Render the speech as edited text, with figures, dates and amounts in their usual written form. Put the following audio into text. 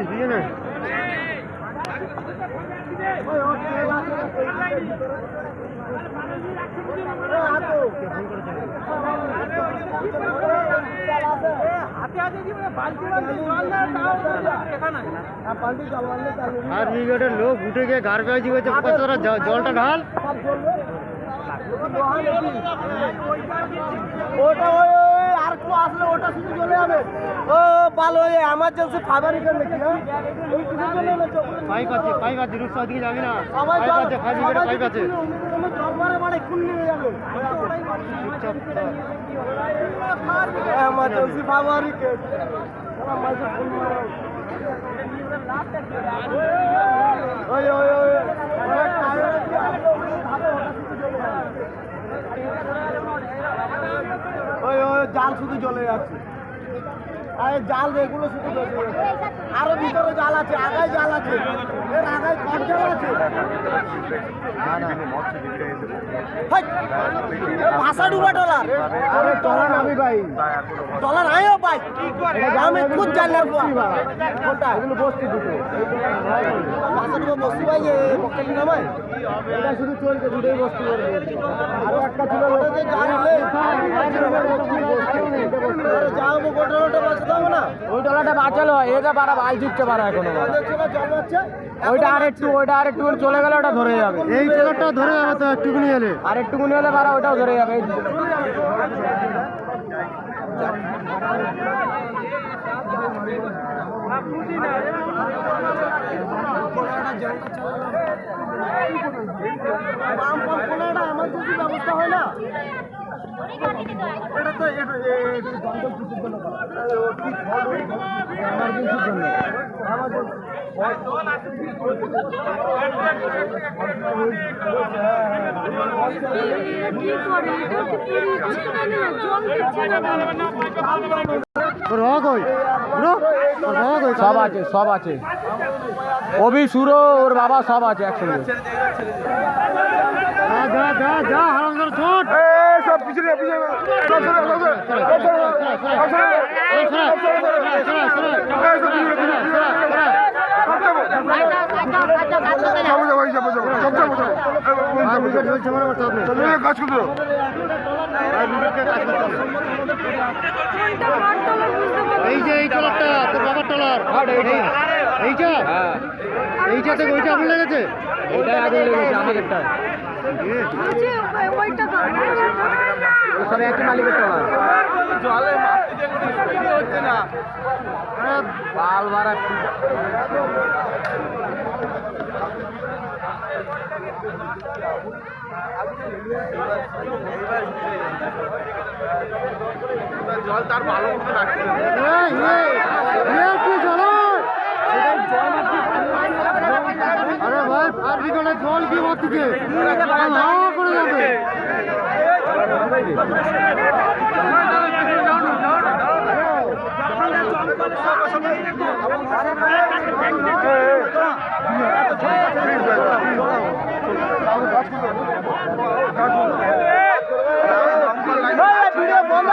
দিয়ে না আর ব্রিগেডের লোক উঠে গিয়ে গার্বেজ হয়েছে জলটা ঢাল ওটা আর একটু আসলে ওটা শুধু চলে যাবে ও ভালো এমার্জেন্সি ফাইবার নাকি না পাইপ আছে রুট দিকে যাবি না পাইপ আছে পাইপ আছে এমার্জেন্সি ফাইবার জাল শুধু চলে যাচ্ছে আরে জাল এগুলো শুধু আরো ভিতরে জাল আছে আগায় জাল আছে এর আগায় কট জাল আছে ভাষা ডুবা ডলার আরে টলার আমি ভাই ডলার আয়ো ভাই আমি খুব জানলার কোনটা এগুলো বসছি দুটো ভাষা ডুবা বসছি ভাই পকেট না ভাই এটা শুধু চলছে দুটোই বসছি আরো একটা ছিল ওটাতে জাল হলে যাও গোটা বাঁচতে হবে না ওই টলাটা বাঁচালো এটা পারা বাল ঝুঁকতে পারা এখনো ওইটা আর একটু চলে গেলে ওটা ধরে যাবে এই টলারটা ধরে যাবে তো একটুকুনি হলে আর একটুকুনি হলে পারা ওটাও ধরে যাবে আমার কিছু ব্যবস্থা হয় না এটা তো সব আছে সব আছে অভি সুরো ওর বাবা সব আছে একসঙ্গে যা হারামজাদা ছোট সব পিছনে এই যে এই টলারটা তোর বাবার টলার এইটা থেকে ওইটা আগুন লেগেছে ওইটাই আগুন লেগেছে আমাদেরটা সব একই মালিকের টলার হচ্ছে না বাল বাড়া জল তার ভালো মতো রাখতে আরে ভাই আর বিকেলে জল কি মারতেছে হাওয়া করে যাবে ভিডিও বন্ধ